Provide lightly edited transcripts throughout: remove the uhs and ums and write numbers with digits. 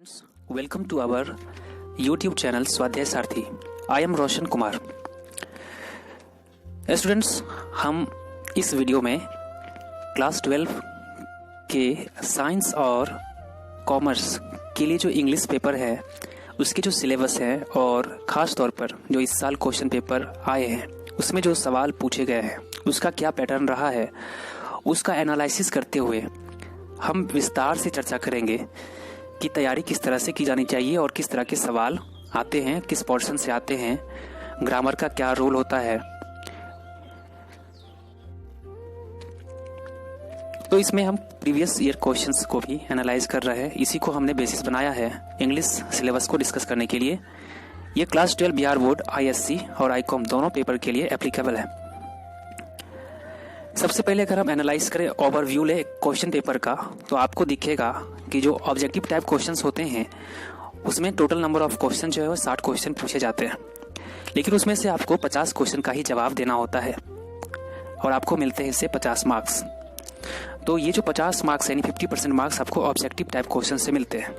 Students, welcome to our YouTube channel स्वाध्याय सारथी। I am Roshan Kumar. Students, हम इस वीडियो में क्लास 12 के साइंस और कॉमर्स के लिए जो इंग्लिश पेपर है उसके जो सिलेबस है और ख़ास तौर पर जो इस साल क्वेश्चन पेपर आए हैं उसमें जो सवाल पूछे गए हैं उसका क्या पैटर्न रहा है उसका एनालिसिस करते हुए हम विस्तार से चर्चा करेंगे कि तैयारी किस तरह से की जानी चाहिए और किस तरह के सवाल आते हैं, किस पोर्शन से आते हैं, ग्रामर का क्या रोल होता है। तो इसमें हम प्रीवियस ईयर क्वेश्चंस को भी एनालाइज कर रहे हैं। इसी को हमने बेसिस बनाया है इंग्लिश सिलेबस को डिस्कस करने के लिए। ये क्लास 12 बिहार बोर्ड आईएससी और आईकॉम दोनों पेपर के लिए एप्लीकेबल है। सबसे पहले अगर हम एनालाइज करें, ओवरव्यू ले क्वेश्चन पेपर का, तो आपको दिखेगा कि जो ऑब्जेक्टिव टाइप क्वेश्चंस होते हैं उसमें टोटल नंबर ऑफ क्वेश्चन जो है वो 60 क्वेश्चन पूछे जाते हैं, लेकिन उसमें से आपको 50 क्वेश्चन का ही जवाब देना होता है और आपको मिलते हैं इससे 50 मार्क्स। तो ये जो 50 मार्क्स यानी 50% मार्क्स आपको ऑब्जेक्टिव टाइप क्वेश्चन से मिलते हैं।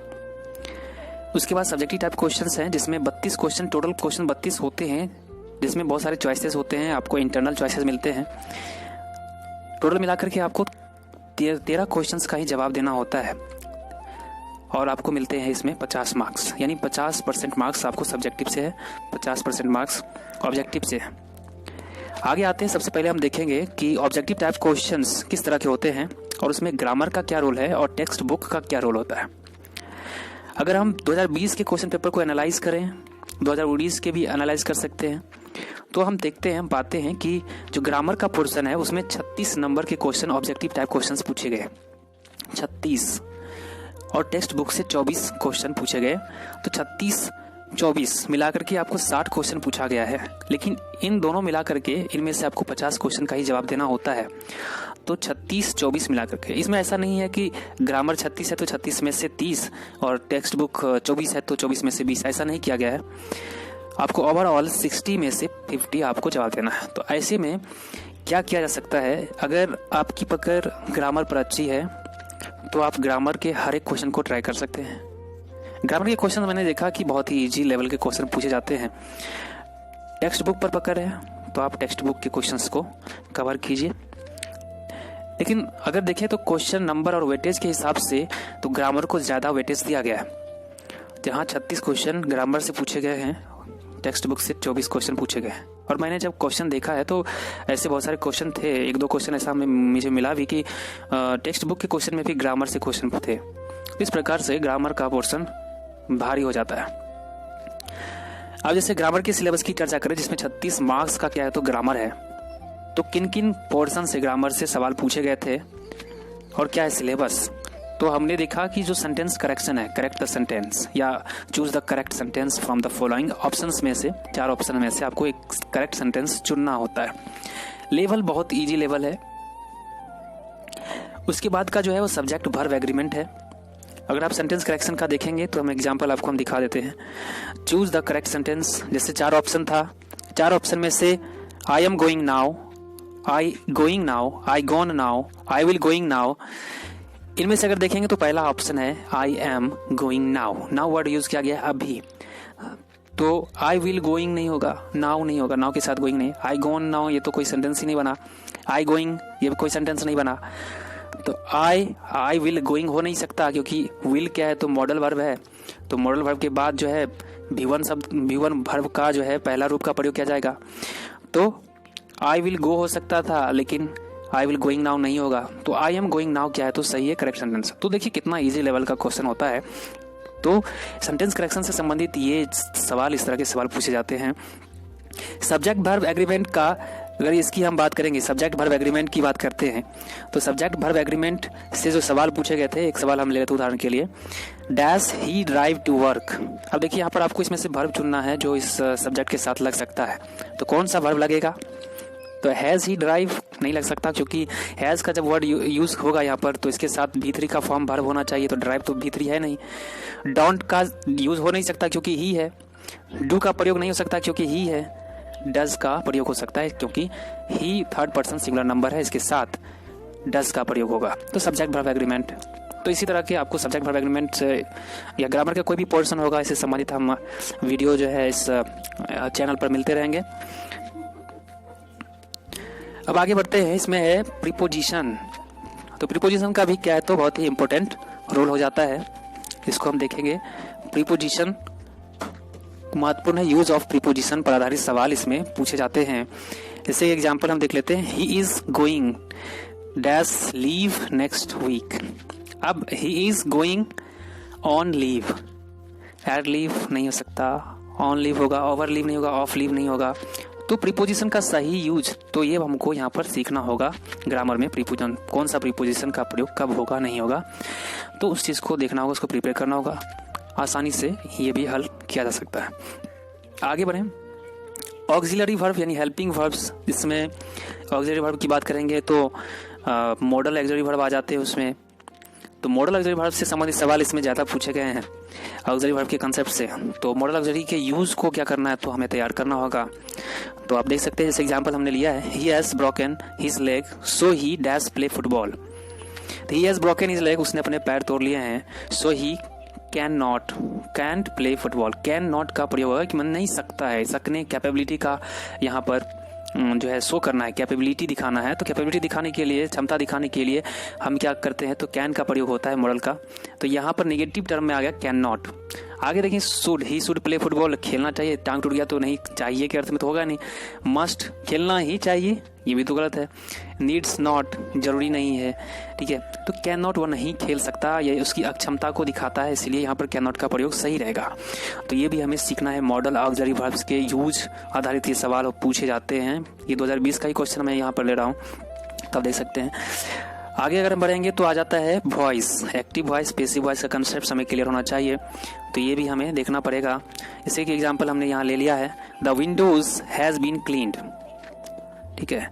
उसके बाद सब्जेक्टिव टाइप क्वेश्चंस हैं जिसमें 32 क्वेश्चन, टोटल क्वेश्चन 32 होते हैं, जिसमें बहुत सारे चॉइसेस होते हैं, आपको इंटरनल चॉइसेस मिलते हैं। टोटल मिलाकर के आपको 13 क्वेश्चंस का ही जवाब देना होता है और आपको मिलते हैं इसमें 50 मार्क्स, यानी 50% मार्क्स आपको सब्जेक्टिव से है, 50% मार्क्स ऑब्जेक्टिव से है। आगे आते हैं, सबसे पहले हम देखेंगे कि ऑब्जेक्टिव टाइप क्वेश्चंस किस तरह के होते हैं और उसमें ग्रामर का क्या रोल है और टेक्स्ट बुक का क्या रोल होता है। अगर हम 2020 के क्वेश्चन पेपर को एनालाइज करें, 2019 के भी एनालाइज कर सकते हैं, तो हम देखते हैं, हम पाते हैं कि जो ग्रामर का पोर्शन है उसमें 36 नंबर के क्वेश्चन ऑब्जेक्टिव टाइप क्वेश्चंस पूछे गए, 36, और टेक्स्ट बुक से 24 क्वेश्चन पूछे गए। तो 36-24 मिलाकर के आपको 60 क्वेश्चन पूछा गया है, लेकिन इन दोनों मिलाकर के इनमें से आपको 50 क्वेश्चन का ही जवाब देना होता है। तो 36-24 मिलाकर के, इसमें ऐसा नहीं है कि ग्रामर 36 है तो 36 में से 30 और टेक्स्ट बुक 24 है तो 24 में से 20, ऐसा नहीं किया गया है। आपको ओवरऑल 60 में से 50 आपको जवाब देना है। तो ऐसे में क्या किया जा सकता है, अगर आपकी पकड़ ग्रामर पर अच्छी है तो आप ग्रामर के हर एक क्वेश्चन को ट्राई कर सकते हैं। ग्रामर के क्वेश्चन मैंने देखा कि बहुत ही इजी लेवल के क्वेश्चन पूछे जाते हैं। टेक्स्ट बुक पर पकड़ है तो आप टेक्स्ट बुक के क्वेश्चंस को कवर कीजिए, लेकिन अगर देखें तो क्वेश्चन नंबर और वेटेज के हिसाब से तो ग्रामर को ज़्यादा वेटेज दिया गया है। जहाँ 36 क्वेश्चन ग्रामर से पूछे गए हैं, टेक्स्ट बुक से 24 क्वेश्चन पूछे गए। और मैंने जब क्वेश्चन देखा है तो ऐसे बहुत सारे क्वेश्चन थे, एक दो क्वेश्चन ऐसा मुझे मिला भी कि टेक्स्ट बुक के क्वेश्चन में भी ग्रामर से क्वेश्चन थे। इस प्रकार से ग्रामर का पोर्शन भारी हो जाता है। अब जैसे ग्रामर के सिलेबस की चर्चा करें जिसमें 36 मार्क्स का क्या है तो ग्रामर है, तो किन किन पोर्शन से ग्रामर से सवाल पूछे गए थे और क्या है सिलेबस। तो हमने देखा कि जो सेंटेंस करेक्शन है, करेक्ट द सेंटेंस या choose the correct sentence from the following options में से, 4 ऑप्शन में से आपको एक करेक्ट सेंटेंस चुनना होता है। लेवल बहुत इजी लेवल है। उसके बाद का जो है वो सब्जेक्ट वर्ब एग्रीमेंट है। अगर आप सेंटेंस करेक्शन का देखेंगे तो हम एग्जांपल आपको हम दिखा देते हैं। चूज द करेक्ट सेंटेंस, जैसे 4 ऑप्शन था, 4 ऑप्शन में से I am going now, I going now, I gone now, I will going now, इनमें से अगर देखेंगे तो पहला ऑप्शन है I am going now. Now word use किया गया अभी, तो आई विल गोइंग नहीं होगा, नाउ नहीं होगा, नाउ के साथ गोइंग नहीं। आई गॉन नाउ ये तो कोई सेंटेंस ही नहीं बना, आई गोइंग ये कोई सेंटेंस नहीं बना। तो आई विल गोइंग हो नहीं सकता क्योंकि विल क्या है तो मॉडल वर्ब है, तो मॉडल वर्ब के बाद जो है V1 शब्द, V1 वर्ब का जो है पहला रूप का प्रयोग किया जाएगा। तो आई विल गो हो सकता था लेकिन आई विल गोइंग नाउ नहीं होगा, तो आई एम गोइंग नाउ क्या है तो सही है, करेक्ट सेंटेंस। तो देखिए कितना इजी लेवल का क्वेश्चन होता है। तो सेंटेंस करेक्शन से संबंधित ये सवाल, इस तरह के सवाल पूछे जाते हैं। सब्जेक्ट वर्ब एग्रीमेंट का अगर इसकी हम बात करेंगे, सब्जेक्ट वर्ब एग्रीमेंट की बात करते हैं, तो सब्जेक्ट वर्ब एग्रीमेंट से जो सवाल पूछे गए थे, एक सवाल हम ले लेते हैं उदाहरण के लिए, dash he drive to work. अब देखिए यहाँ पर आपको इसमें से वर्ब चुनना है जो इस सब्जेक्ट के साथ लग सकता है। तो कौन सा वर्ब लगेगा, तो हैज़ ही ड्राइव नहीं लग सकता क्योंकि हैज़ का जब वर्ड यूज होगा यहाँ पर तो इसके साथ V3 का फॉर्म वर्ब होना चाहिए, तो ड्राइव तो V3 है नहीं। डोंट का यूज हो नहीं सकता क्योंकि ही है। डू का प्रयोग नहीं हो सकता क्योंकि ही है। डज का प्रयोग हो सकता है क्योंकि ही 3rd पर्सन सिंगुलर नंबर है, इसके साथ डज का प्रयोग होगा। तो सब्जेक्ट वर्ब एग्रीमेंट तो इसी तरह के आपको सब्जेक्ट वर्ब एग्रीमेंट से या ग्रामर का कोई भी पोर्शन होगा इससे संबंधित हम वीडियो जो है इस चैनल पर मिलते रहेंगे। अब आगे बढ़ते हैं, इसमें है प्रीपोजिशन। तो प्रीपोजिशन का भी क्या है तो बहुत ही इंपॉर्टेंट रोल हो जाता है, इसको हम देखेंगे। प्रीपोजिशन महत्वपूर्ण है, यूज ऑफ प्रीपोजिशन पर आधारित सवाल इसमें पूछे जाते हैं। जैसे एग्जांपल हम देख लेते हैं, he is going dash leave next week. अब he is going on leave, at leave नहीं हो सकता, ऑन लीव होगा, ओवर लीव नहीं होगा, ऑफ लीव नहीं होगा। तो प्रीपोजिशन का सही यूज तो ये हमको यहाँ पर सीखना होगा ग्रामर में। प्रीपोजिशन कौन सा प्रीपोजिशन का प्रयोग कब होगा नहीं होगा, तो उस चीज़ को देखना होगा, उसको प्रिपेयर करना होगा। आसानी से ये भी हल किया जा सकता है। आगे बढ़ें, ऑक्सिलरी वर्ब यानी हेल्पिंग वर्ब्स। इसमें ऑक्सिलरी वर्ब की बात करेंगे तो मॉडल ऑक्सिलरी वर्ब आ जाते हैं उसमें। तो मॉडल ऑक्सिलरी वर्ब से संबंधित सवाल इसमें ज़्यादा पूछे गए हैं ऑक्सिलरी वर्ब के कंसेप्ट से। तो मॉडल ऑक्सिलरी के यूज़ को क्या करना है तो हमें तैयार करना होगा। तो आप देख सकते हैं, जैसे एग्जांपल हमने लिया है, he has broken his leg so he dash play football. तो he has broken his leg, उसने अपने पैर तोड़ लिए हैं, so he can't play football. Can not का प्रयोग होगा कि मन नहीं सकता है, सकने कैपेबिलिटी का यहाँ पर जो है शो करना है, कैपेबिलिटी दिखाना है। तो कैपेबिलिटी दिखाने के लिए, क्षमता दिखाने के लिए हम क्या करते हैं तो कैन का प्रयोग होता है मॉडल का। तो यहाँ पर नेगेटिव टर्म में आ गया कैन नॉट। आगे देखिए, should, he should play football, खेलना चाहिए। टांग टूट गया तो नहीं, चाहिए के अर्थ में तो होगा नहीं। मस्ट, खेलना ही चाहिए, ये भी तो गलत है। नीड्स नॉट, जरूरी नहीं है, ठीक है। तो कैन नॉट, वो नहीं खेल सकता, ये उसकी अक्षमता को दिखाता है, इसलिए यहाँ पर कैन नॉट का प्रयोग सही रहेगा। तो ये भी हमें सीखना है। मॉडल ऑक्सिलरी वर्ब्स के यूज आधारित ये सवाल पूछे जाते हैं। ये 2020 का ही क्वेश्चन मैं यहाँ पर ले रहा हूँ, तब देख सकते हैं। आगे अगर हम बढ़ेंगे तो आ जाता है voice, active voice, passive voice का कंसेप्ट हमें क्लियर होना चाहिए। तो ये भी हमें देखना पड़ेगा। इसी के एग्जांपल हमने यहाँ ले लिया है, the windows has been cleaned, ठीक है।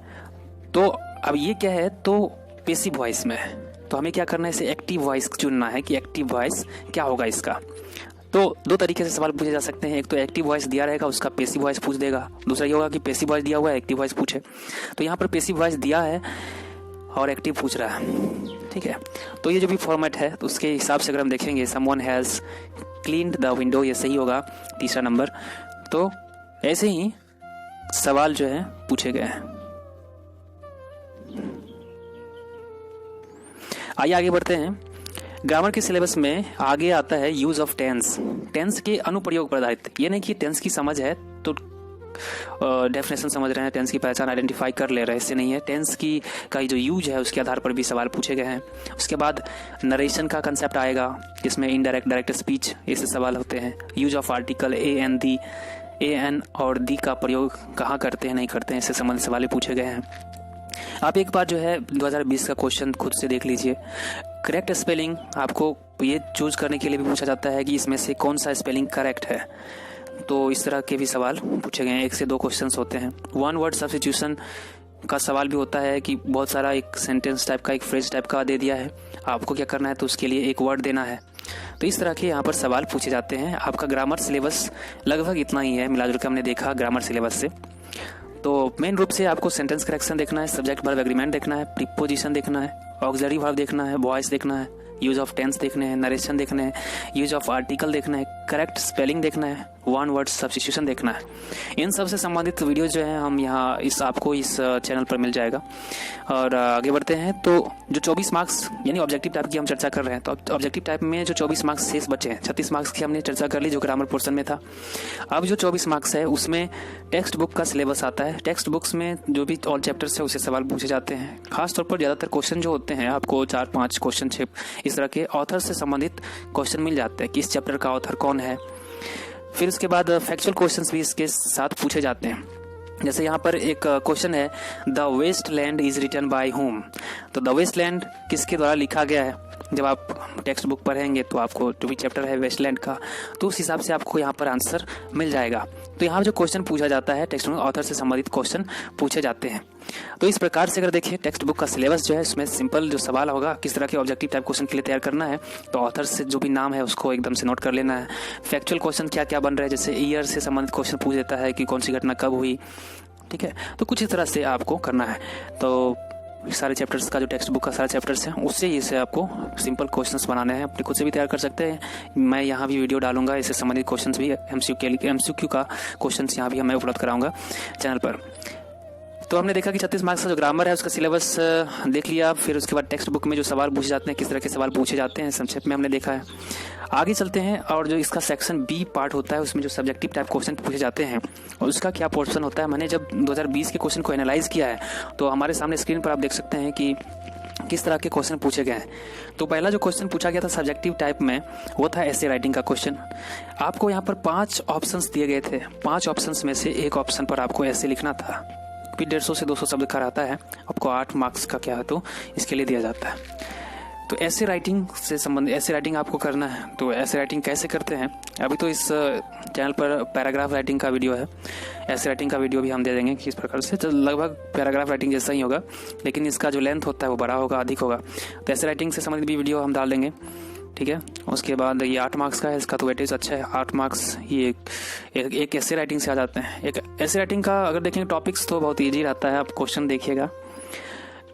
तो अब ये क्या है तो पैसिव वॉइस में, तो हमें क्या करना है, इसे एक्टिव वॉइस चुनना है कि एक्टिव वॉइस क्या होगा इसका। तो दो तरीके से सवाल पूछे जा सकते हैं। एक तो एक्टिव वॉइस दिया रहेगा, उसका पैसिव वॉइस पूछ देगा। दूसरा ये होगा कि पैसिव वॉइस दिया हुआ है, एक्टिव वॉइस पूछे। तो यहाँ पर पैसिव वॉइस दिया है और एक्टिव पूछ रहा है, ठीक है। तो ये जो भी फॉर्मेट है तो उसके हिसाब से अगर हम देखेंगे, someone has cleaned the window, ये सही होगा, तीसरा नंबर। तो ऐसे ही सवाल जो है पूछे गए हैं। आइए आगे बढ़ते हैं। ग्रामर के सिलेबस में आगे आता है यूज ऑफ टेंस। टेंस के अनुप्रयोग पर आधारित, ये नहीं कि टेंस की समझ है तो डेफिनेशन समझ रहे हैं, टेंस की पहचान आइडेंटिफाई कर ले रहे हैं, इससे नहीं है। टेंस की का जो यूज है उसके आधार पर भी सवाल पूछे गए हैं। उसके बाद नरेशन का कंसेप्ट आएगा, जिसमें इनडायरेक्ट, डायरेक्ट स्पीच, ऐसे सवाल होते हैं। Use of article a an और दी का प्रयोग कहाँ करते हैं नहीं करते हैं, इससे संबंधित सवाल पूछे गए हैं। आप एक बार जो है 2020 का क्वेश्चन खुद से देख लीजिए। करेक्ट स्पेलिंग आपको ये चूज करने के लिए भी पूछा जाता है कि इसमें से कौन सा स्पेलिंग करेक्ट है। तो इस तरह के भी सवाल पूछे गए हैं, 1 से 2 क्वेश्चंस होते हैं। वन वर्ड सब्स्टिट्यूशन का सवाल भी होता है कि बहुत सारा एक सेंटेंस टाइप का, एक फ्रेज टाइप का दे दिया है, आपको क्या करना है तो उसके लिए एक वर्ड देना है। तो इस तरह के यहाँ पर सवाल पूछे जाते हैं। आपका ग्रामर सिलेबस लगभग इतना ही है, मिलाजुल के हमने देखा ग्रामर सिलेबस से। तो मेन रूप से आपको सेंटेंस करेक्शन देखना है, सब्जेक्ट वर्ब एग्रीमेंट देखना है, प्रीपोजिशन देखना है, ऑक्सिलरी वर्ब देखना है, वॉइस देखना है, यूज ऑफ टेंस देखने हैं, नरेशन देखने हैं, यूज ऑफ आर्टिकल देखना है, करेक्ट स्पेलिंग देखना है, वन वर्ड सब्स्टिट्यूशन देखना है। इन सब से संबंधित वीडियो जो है हम यहाँ आपको इस चैनल पर मिल जाएगा। और आगे बढ़ते हैं तो जो 24 मार्क्स यानी ऑब्जेक्टिव टाइप की हम चर्चा कर रहे हैं, तो ऑब्जेक्टिव टाइप में जो 24 मार्क्स शेष बचे हैं, 36 मार्क्स की हमने चर्चा कर ली जो ग्रामर पोर्शन में था। अब जो 24 मार्क्स है उसमें टेक्स्ट बुक का सिलेबस आता है। टेक्स्ट बुक्स में जो भी ऑल चैप्टर्स है उसे सवाल पूछे जाते हैं। खासतौर पर ज़्यादातर क्वेश्चन जो होते हैं आपको 4-5 क्वेश्चन 6 इस तरह के ऑथर से संबंधित क्वेश्चन मिल जाते हैं कि इस चैप्टर का ऑथर कौन है। फिर उसके बाद फैक्चुअल क्वेश्चंस भी इसके साथ पूछे जाते हैं। जैसे यहाँ पर एक क्वेश्चन है, the waste land is written by whom. तो द वेस्ट लैंड किसके द्वारा लिखा गया है। जब आप टेक्स्ट बुक पढ़ेंगे तो आपको जो भी चैप्टर है वेस्टलैंड का, तो उस हिसाब से आपको यहाँ पर आंसर मिल जाएगा। तो यहाँ जो क्वेश्चन पूछा जाता है टेक्स्ट बुक ऑथर से संबंधित क्वेश्चन पूछे जाते हैं। तो इस प्रकार से अगर देखिए टेक्स्ट बुक का सिलेबस जो है इसमें सिंपल जो सवाल होगा किस तरह के ऑब्जेक्टिव टाइप क्वेश्चन के लिए तैयार करना है, तो ऑथर से जो भी नाम है उसको एकदम से नोट कर लेना है। फैक्चुअल क्वेश्चन क्या क्या बन रहे हैं, जैसे ईयर से संबंधित क्वेश्चन पूछ देता है कि कौन सी घटना कब हुई, ठीक है। तो कुछ इस तरह से आपको करना है। तो सारे चैप्टर्स का जो टेक्स्ट बुक का सारा चैप्टर्स है उससे इसे आपको सिंपल क्वेश्चंस बनाने हैं, अपने खुद से भी तैयार कर सकते हैं। मैं यहाँ भी वीडियो डालूंगा इससे संबंधित क्वेश्चंस भी, एमसीक्यू का क्वेश्चंस यहाँ भी मैं उपलब्ध कराऊंगा चैनल पर। तो हमने देखा कि 36 मार्क्स का जो ग्रामर है उसका सिलेबस देख लिया, फिर उसके बाद टेक्स्ट बुक में जो सवाल पूछे जाते हैं, किस तरह के सवाल पूछे जाते हैं, संक्षेप में हमने देखा है। आगे चलते हैं और जो इसका सेक्शन बी पार्ट होता है उसमें जो सब्जेक्टिव टाइप क्वेश्चन पूछे जाते हैं और उसका क्या पोर्शन होता है। मैंने जब 2020 के क्वेश्चन को एनालाइज किया है तो हमारे सामने स्क्रीन पर आप देख सकते हैं कि किस तरह के क्वेश्चन पूछे गए हैं। तो पहला जो क्वेश्चन पूछा गया था सब्जेक्टिव टाइप में वो था ऐसे राइटिंग का क्वेश्चन। आपको यहाँ पर 5 ऑप्शंस दिए गए थे, 5 ऑप्शंस में से एक ऑप्शन पर आपको ऐसे लिखना था। 150 से 200 शब्द का रहता है, आपको 8 मार्क्स का क्या है तो इसके लिए दिया जाता है। तो ऐसे राइटिंग से संबंधित ऐसे राइटिंग आपको करना है। तो ऐसे राइटिंग कैसे करते हैं, अभी तो इस चैनल पर पैराग्राफ राइटिंग का वीडियो है, ऐसे राइटिंग का वीडियो भी हम दे देंगे कि इस प्रकार से तो लगभग पैराग्राफ राइटिंग जैसा ही होगा, लेकिन इसका जो लेंथ होता है वो बड़ा होगा, अधिक होगा। तो ऐसे राइटिंग से संबंधित भी वीडियो हम डाल देंगे, ठीक है। उसके बाद ये 8 मार्क्स का है, इसका तो वेटेज अच्छा है, 8 मार्क्स ये एक ऐसे राइटिंग से आ जाते हैं। एक ऐसे राइटिंग का अगर देखेंगे टॉपिक्स तो बहुत ईजी रहता है, आप क्वेश्चन देखिएगा।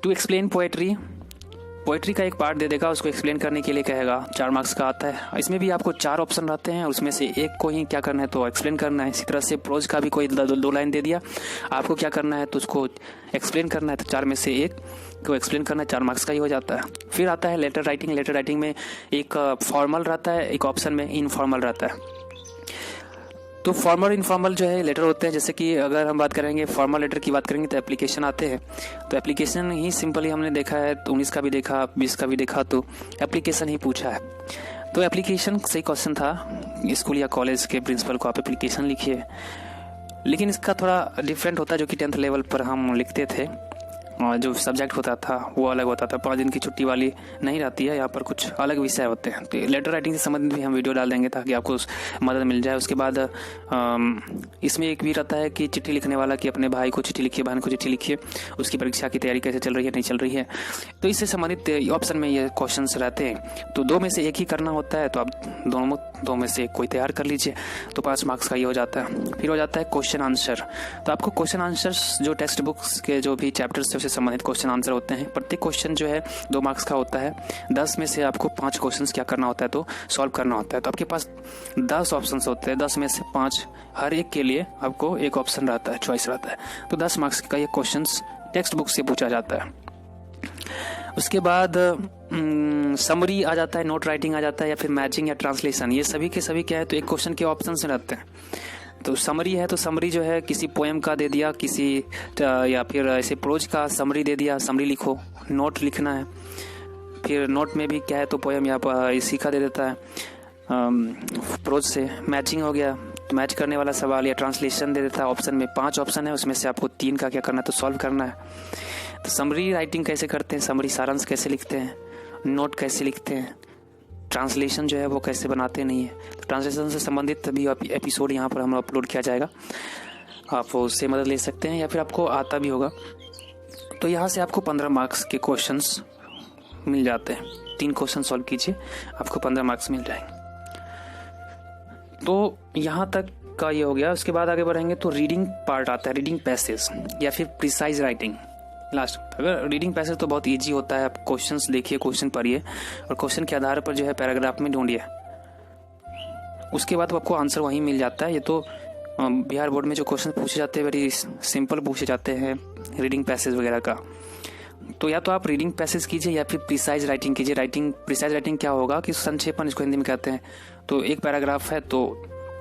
टू एक्सप्लेन पोएट्री का एक पार्ट दे देगा, उसको एक्सप्लेन करने के लिए कहेगा, 4 मार्क्स का आता है। इसमें भी आपको 4 ऑप्शन रहते हैं, उसमें से एक को ही क्या करना है तो एक्सप्लेन करना है। इसी तरह से प्रोज का भी कोई 2 लाइन दे दिया, आपको क्या करना है तो उसको एक्सप्लेन करना है, तो 4 में से एक को एक्सप्लेन करना है, 4 मार्क्स का ही हो जाता है। फिर आता है लेटर राइटिंग में एक फॉर्मल रहता है, एक ऑप्शन में इनफॉर्मल रहता है। तो फॉर्मल इनफॉर्मल जो है लेटर होते हैं, जैसे कि अगर हम बात करेंगे फॉर्मल लेटर की बात करेंगे तो एप्लीकेशन आते हैं। तो एप्लीकेशन ही सिंपली हमने देखा है, 19 का भी देखा, 20 का भी देखा, तो एप्लीकेशन ही पूछा है। तो एप्लीकेशन सही क्वेश्चन था, स्कूल या कॉलेज के प्रिंसिपल को आप एप्लीकेशन लिखिए। लेकिन इसका थोड़ा डिफरेंट होता है, जो कि 10th लेवल पर हम लिखते थे और जो सब्जेक्ट होता था वो अलग होता था, 5 दिन की छुट्टी वाली नहीं रहती है, यहाँ पर कुछ अलग विषय होते हैं। तो लेटर राइटिंग से संबंधित भी हम वीडियो डाल देंगे ताकि आपको मदद मिल जाए। उसके बाद इसमें एक भी रहता है कि चिट्ठी लिखने वाला कि अपने भाई को चिट्ठी लिखिए, बहन को चिट्ठी लिखिए, उसकी परीक्षा की तैयारी कैसे चल रही है, नहीं चल रही है। तो इससे संबंधित ऑप्शन में ये क्वेश्चन रहते हैं। तो 2 में से एक ही करना होता है, तो आप दो में से कोई तैयार कर लीजिए, तो 5 मार्क्स का ये हो जाता है। फिर हो जाता है क्वेश्चन आंसर। तो आपको क्वेश्चन आंसर्स जो टेक्स्ट बुक्स के जो भी चैप्टर्स से संबंधित क्वेश्चन आंसर होते हैं, प्रत्येक क्वेश्चन जो है 2 मार्क्स का होता है। 10 में से आपको 5 क्वेश्चंस क्या करना होता है तो सॉल्व करना होता है। तो आपके पास 10 ऑप्शंस होते हैं, 10 में से 5, हर एक के लिए आपको एक ऑप्शन रहता है, चॉइस रहता है। तो 10 मार्क्स का ये क्वेश्चंस टेक्स्ट बुक से पूछा जाता है। उसके बाद समरी आ जाता है, नोट राइटिंग आ जाता है, या फिर मैचिंग या ट्रांसलेशन। ये सभी के सभी क्या है तो एक क्वेश्चन के ऑप्शन से रहते हैं। तो समरी है तो समरी जो है किसी पोएम का दे दिया, किसी या फिर ऐसे प्रोज का समरी दे दिया, समरी लिखो। नोट लिखना है, फिर नोट में भी क्या है तो पोएम या इसी का दे देता है प्रोज से। मैचिंग हो गया तो मैच करने वाला सवाल, या ट्रांसलेशन दे देता है। ऑप्शन में 5 ऑप्शन है, उसमें से आपको 3 का क्या करना है तो सॉल्व करना है। तो समरी राइटिंग कैसे करते हैं, समरी सारांश कैसे लिखते हैं, नोट कैसे लिखते हैं, ट्रांसलेशन जो है वो कैसे बनाते नहीं है। तो ट्रांसलेशन से संबंधित भी एपिसोड यहाँ पर हम अपलोड किया जाएगा, आप उससे मदद ले सकते हैं या फिर आपको आता भी होगा। तो यहाँ से आपको 15 मार्क्स के क्वेश्चंस मिल जाते हैं। 3 क्वेश्चन सॉल्व कीजिए, आपको 15 मार्क्स मिल जाएंगे। तो यहाँ तक का ये हो गया। उसके बाद आगे बढ़ेंगे तो रीडिंग पार्ट आता है, रीडिंग पैसेज या फिर प्रिसाइज राइटिंग लास्ट। अगर रीडिंग पैसेज तो बहुत इजी होता है, आप क्वेश्चंस देखिए, क्वेश्चन पढ़िए और क्वेश्चन के आधार पर जो है पैराग्राफ में ढूंढिए, उसके बाद आपको आंसर वहीं मिल जाता है। ये तो बिहार बोर्ड में जो क्वेश्चन पूछे जाते हैं वेरी सिंपल पूछे जाते हैं रीडिंग पैसेज वगैरह का। तो या तो आप रीडिंग पैसेज कीजिए या फिर प्रिसाइज राइटिंग कीजिए। प्रिसाइज राइटिंग क्या होगा कि संक्षेपण इसको हिंदी में कहते हैं। तो एक पैराग्राफ है, तो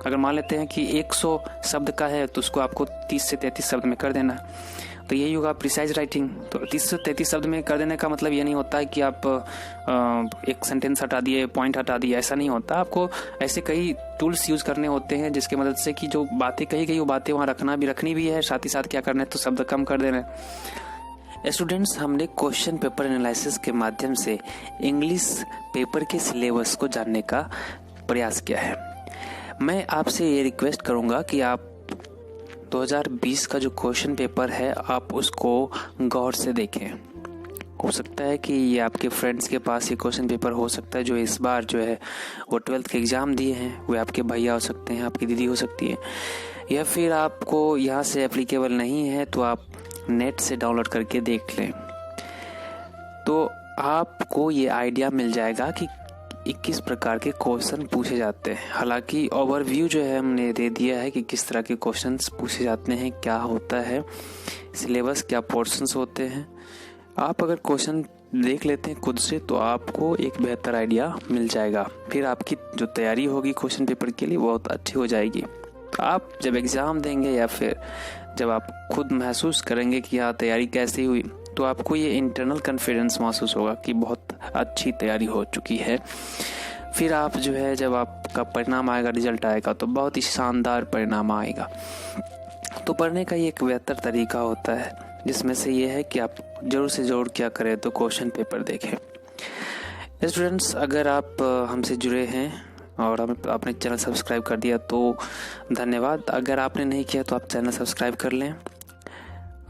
अगर मान लेते हैं कि 100 शब्द का है तो उसको आपको 30 से 33 शब्द में कर देना है। तो यही होगा प्रिसाइज राइटिंग। तो 30 से 33 शब्द में कर देने का मतलब ये नहीं होता है कि आप एक सेंटेंस हटा दिए, पॉइंट हटा दिए, ऐसा नहीं होता। आपको ऐसे कई टूल्स यूज करने होते हैं जिसकी मदद से कि जो बातें कही गई वो बातें वहाँ रखनी भी है, साथ ही साथ क्या करना है तो शब्द कम कर देना है। स्टूडेंट्स, हमने क्वेश्चन पेपर एनालिसिस के माध्यम से इंग्लिश पेपर के सिलेबस को जानने का प्रयास किया है। मैं आपसे ये रिक्वेस्ट करूंगा कि आप 2020 का जो क्वेश्चन पेपर है आप उसको गौर से देखें। हो सकता है कि ये आपके फ्रेंड्स के पास ये क्वेश्चन पेपर हो सकता है जो इस बार जो है वो 12th के एग्ज़ाम दिए हैं, वे आपके भैया हो सकते हैं, आपकी दीदी हो सकती है, या फिर आपको यहाँ से एप्लीकेबल नहीं है तो आप नेट से डाउनलोड करके देख लें। तो आपको ये आइडिया मिल जाएगा कि 21 प्रकार के क्वेश्चन पूछे जाते हैं। हालांकि ओवरव्यू जो है हमने दे दिया है कि किस तरह के क्वेश्चंस पूछे जाते हैं, क्या होता है सिलेबस, क्या पोर्शंस होते हैं। आप अगर क्वेश्चन देख लेते हैं खुद से तो आपको एक बेहतर आइडिया मिल जाएगा। फिर आपकी जो तैयारी होगी क्वेश्चन पेपर के लिए बहुत अच्छी हो जाएगी। तो आप जब एग्ज़ाम देंगे या फिर जब आप खुद महसूस करेंगे कि हाँ तैयारी कैसी हुई, तो आपको ये इंटरनल कॉन्फिडेंस महसूस होगा कि बहुत अच्छी तैयारी हो चुकी है। फिर आप जो है जब आपका परिणाम आएगा, रिजल्ट आएगा, तो बहुत ही शानदार परिणाम आएगा। तो पढ़ने का ये एक बेहतर तरीका होता है, जिसमें से ये है कि आप ज़रूर से ज़रूर क्या करें तो क्वेश्चन पेपर देखें। स्टूडेंट्स, अगर आप हमसे जुड़े हैं और आपने चैनल सब्सक्राइब कर दिया तो धन्यवाद। अगर आपने नहीं किया तो आप चैनल सब्सक्राइब कर लें।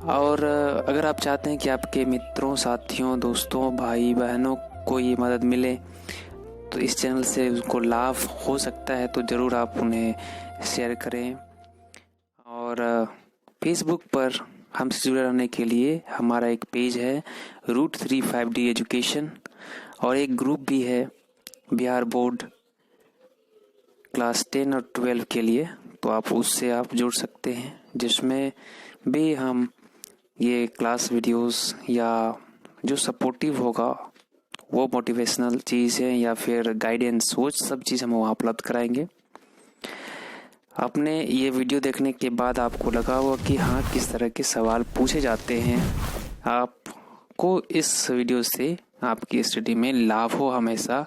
और अगर आप चाहते हैं कि आपके मित्रों, साथियों, दोस्तों, भाई बहनों को ये मदद मिले, तो इस चैनल से उनको लाभ हो सकता है, तो ज़रूर आप उन्हें शेयर करें। और फेसबुक पर हमसे जुड़े रहने के लिए हमारा एक पेज है √35D एजुकेशन, और एक ग्रुप भी है बिहार बोर्ड क्लास 10 और 12 के लिए, तो आप उससे आप जुड़ सकते हैं, जिसमें भी हम ये क्लास वीडियोस या जो सपोर्टिव होगा वो मोटिवेशनल चीज़ें या फिर गाइडेंस, वो सब चीज़ हम वहाँ उपलब्ध कराएंगे। आपने ये वीडियो देखने के बाद आपको लगा होगा कि हाँ किस तरह के सवाल पूछे जाते हैं। आपको इस वीडियो से आपकी स्टडी में लाभ हो हमेशा।